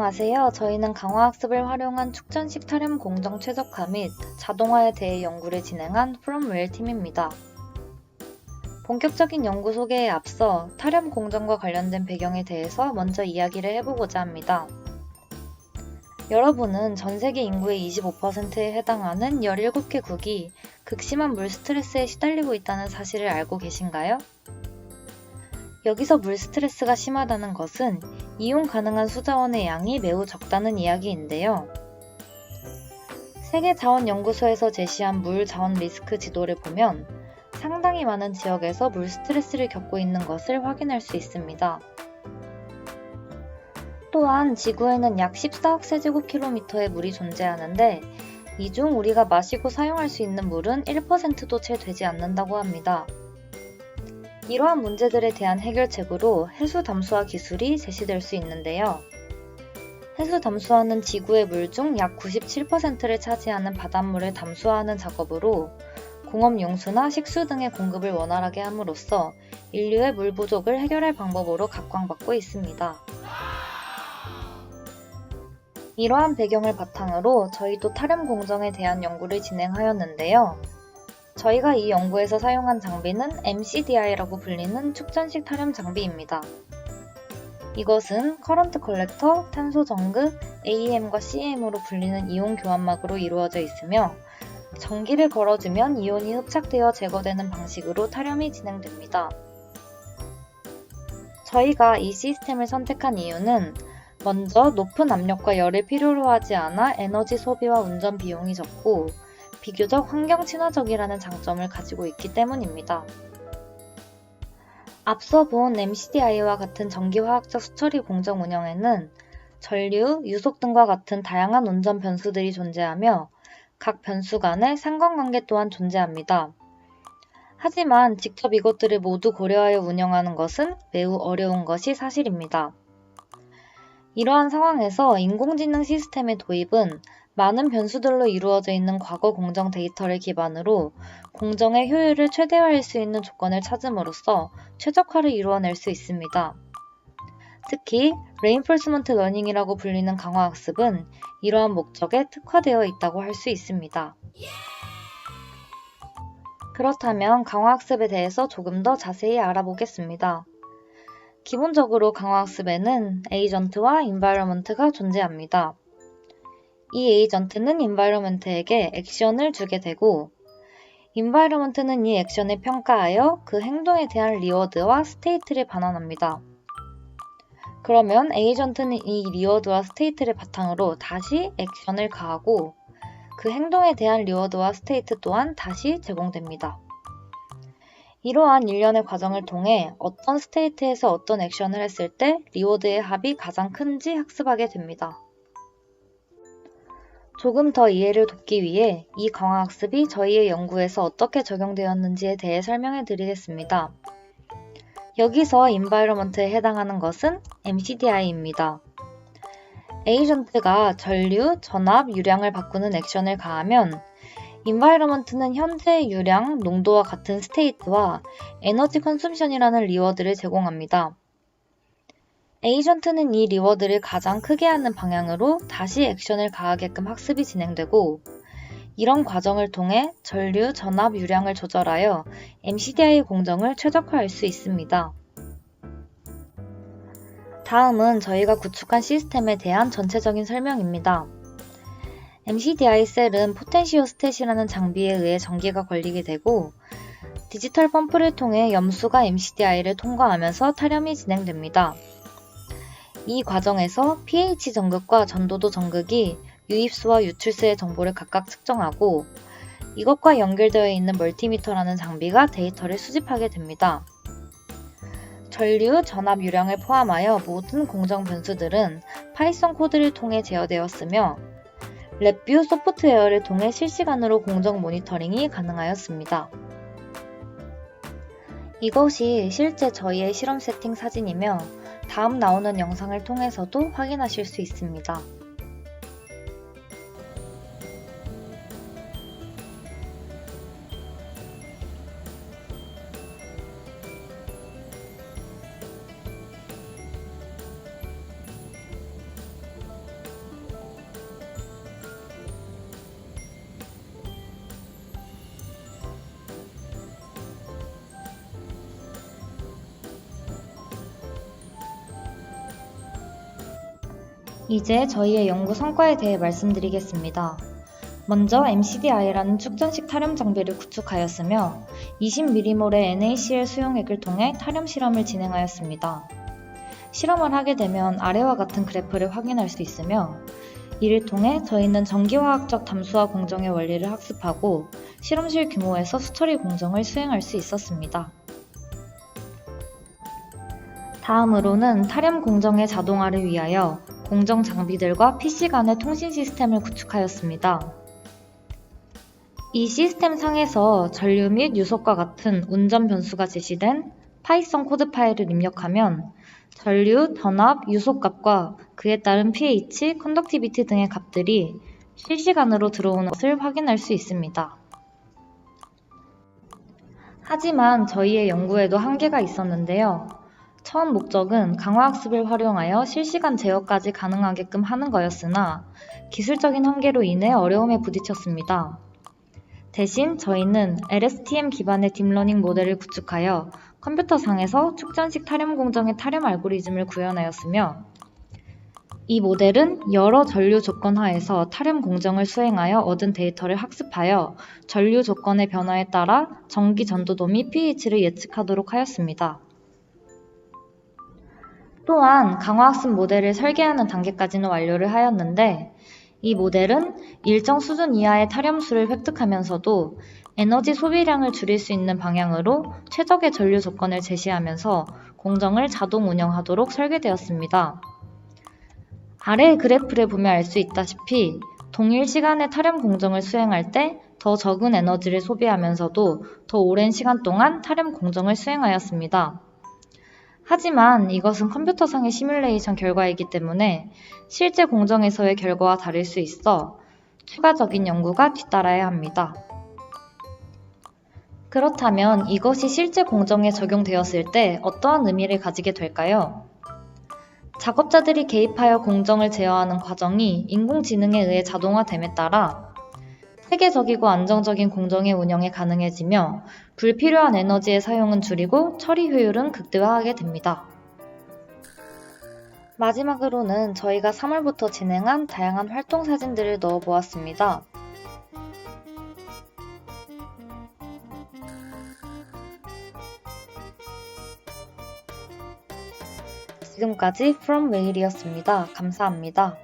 안녕하세요. 저희는 강화학습을 활용한 축전식 타령 공정 최적화 및 자동화에 대해 연구를 진행한 프롬웰 팀입니다. 본격적인 연구 소개에 앞서 타령 공정과 관련된 배경에 대해서 먼저 이야기를 해보고자 합니다. 여러분은 전 세계 인구의 25%에 해당하는 17개 국이 극심한 물 스트레스에 시달리고 있다는 사실을 알고 계신가요? 여기서 물 스트레스가 심하다는 것은 이용 가능한 수자원의 양이 매우 적다는 이야기인데요. 세계자원연구소에서 제시한 물 자원 리스크 지도를 보면 상당히 많은 지역에서 물 스트레스를 겪고 있는 것을 확인할 수 있습니다. 또한 지구에는 약 14억 세제곱킬로미터의 물이 존재하는데 이 중 우리가 마시고 사용할 수 있는 물은 1%도 채 되지 않는다고 합니다. 이러한 문제들에 대한 해결책으로 해수 담수화 기술이 제시될 수 있는데요. 해수 담수화는 지구의 물 중 약 97%를 차지하는 바닷물을 담수화하는 작업으로 공업 용수나 식수 등의 공급을 원활하게 함으로써 인류의 물 부족을 해결할 방법으로 각광받고 있습니다. 이러한 배경을 바탕으로 저희도 타령 공정에 대한 연구를 진행하였는데요. 저희가 이 연구에서 사용한 장비는 MCDI라고 불리는 축전식 타령 장비입니다. 이것은 커런트 컬렉터, 탄소 정극, AEM과 CEM으로 불리는 이온 교환막으로 이루어져 있으며 전기를 걸어주면 이온이 흡착되어 제거되는 방식으로 타령이 진행됩니다. 저희가 이 시스템을 선택한 이유는 먼저 높은 압력과 열을 필요로 하지 않아 에너지 소비와 운전 비용이 적고 비교적 환경 친화적이라는 장점을 가지고 있기 때문입니다. 앞서 본 MCDI와 같은 전기화학적 수처리 공정 운영에는 전류, 유속 등과 같은 다양한 운전 변수들이 존재하며 각 변수 간의 상관관계 또한 존재합니다. 하지만 직접 이것들을 모두 고려하여 운영하는 것은 매우 어려운 것이 사실입니다. 이러한 상황에서 인공지능 시스템의 도입은 많은 변수들로 이루어져 있는 과거 공정 데이터를 기반으로 공정의 효율을 최대화할 수 있는 조건을 찾음으로써 최적화를 이루어낼 수 있습니다. 특히 레인포스먼트 러닝이라고 불리는 강화학습은 이러한 목적에 특화되어 있다고 할 수 있습니다. 그렇다면 강화학습에 대해서 조금 더 자세히 알아보겠습니다. 기본적으로 강화학습에는 에이전트와 인바이러먼트가 존재합니다. 이 에이전트는 인바이러먼트에게 액션을 주게 되고 인바이러먼트는 이 액션을 평가하여 그 행동에 대한 리워드와 스테이트를 반환합니다. 그러면 에이전트는 이 리워드와 스테이트를 바탕으로 다시 액션을 가하고 그 행동에 대한 리워드와 스테이트 또한 다시 제공됩니다. 이러한 일련의 과정을 통해 어떤 스테이트에서 어떤 액션을 했을 때 리워드의 합이 가장 큰지 학습하게 됩니다. 조금 더 이해를 돕기 위해 이 강화학습이 저희의 연구에서 어떻게 적용되었는지에 대해 설명해 드리겠습니다. 여기서 인바이러먼트에 해당하는 것은 MCDI입니다. 에이전트가 전류, 전압, 유량을 바꾸는 액션을 가하면 인바이러먼트는 현재의 유량, 농도와 같은 스테이트와 에너지 컨숨션이라는 리워드를 제공합니다. 에이전트는 이 리워드를 가장 크게 하는 방향으로 다시 액션을 가하게끔 학습이 진행되고 이런 과정을 통해 전류, 전압, 유량을 조절하여 MCDI 공정을 최적화할 수 있습니다. 다음은 저희가 구축한 시스템에 대한 전체적인 설명입니다. MCDI 셀은 포텐시오스탯이라는 장비에 의해 전기가 걸리게 되고 디지털 펌프를 통해 염수가 MCDI를 통과하면서 타렴이 진행됩니다. 이 과정에서 pH 전극과 전도도 전극이 유입수와 유출수의 정보를 각각 측정하고 이것과 연결되어 있는 멀티미터라는 장비가 데이터를 수집하게 됩니다. 전류, 전압 유량을 포함하여 모든 공정 변수들은 파이썬 코드를 통해 제어되었으며 랩뷰 소프트웨어를 통해 실시간으로 공정 모니터링이 가능하였습니다. 이것이 실제 저희의 실험 세팅 사진이며 다음 나오는 영상을 통해서도 확인하실 수 있습니다. 이제 저희의 연구 성과에 대해 말씀드리겠습니다. 먼저 MCDI라는 축전식 타렴 장비를 구축하였으며 20mm몰의 NaCl 수용액을 통해 타렴 실험을 진행하였습니다. 실험을 하게 되면 아래와 같은 그래프를 확인할 수 있으며 이를 통해 저희는 전기화학적 담수화 공정의 원리를 학습하고 실험실 규모에서 수처리 공정을 수행할 수 있었습니다. 다음으로는 타렴 공정의 자동화를 위하여 공정 장비들과 PC 간의 통신 시스템을 구축하였습니다. 이 시스템 상에서 전류 및 유속과 같은 운전 변수가 제시된 파이썬 코드 파일을 입력하면 전류, 전압, 유속값과 그에 따른 pH, 컨덕티비티 등의 값들이 실시간으로 들어오는 것을 확인할 수 있습니다. 하지만 저희의 연구에도 한계가 있었는데요. 처음 목적은 강화학습을 활용하여 실시간 제어까지 가능하게끔 하는 거였으나 기술적인 한계로 인해 어려움에 부딪혔습니다. 대신 저희는 LSTM 기반의 딥러닝 모델을 구축하여 컴퓨터상에서 축전식 타렴 공정의 타렴 알고리즘을 구현하였으며 이 모델은 여러 전류 조건 하에서 타렴 공정을 수행하여 얻은 데이터를 학습하여 전류 조건의 변화에 따라 전기 전도도 및 pH를 예측하도록 하였습니다. 또한 강화학습 모델을 설계하는 단계까지는 완료를 하였는데 이 모델은 일정 수준 이하의 타렴수를 획득하면서도 에너지 소비량을 줄일 수 있는 방향으로 최적의 전류 조건을 제시하면서 공정을 자동 운영하도록 설계되었습니다. 아래의 그래프를 보면 알 수 있다시피 동일 시간의 타렴 공정을 수행할 때 더 적은 에너지를 소비하면서도 더 오랜 시간 동안 타렴 공정을 수행하였습니다. 하지만 이것은 컴퓨터상의 시뮬레이션 결과이기 때문에 실제 공정에서의 결과와 다를 수 있어 추가적인 연구가 뒤따라야 합니다. 그렇다면 이것이 실제 공정에 적용되었을 때 어떠한 의미를 가지게 될까요? 작업자들이 개입하여 공정을 제어하는 과정이 인공지능에 의해 자동화됨에 따라 체계적이고 안정적인 공정의 운영이 가능해지며 불필요한 에너지의 사용은 줄이고 처리 효율은 극대화하게 됩니다. 마지막으로는 저희가 3월부터 진행한 다양한 활동 사진들을 넣어 보았습니다. 지금까지 From Wale이었습니다. 감사합니다.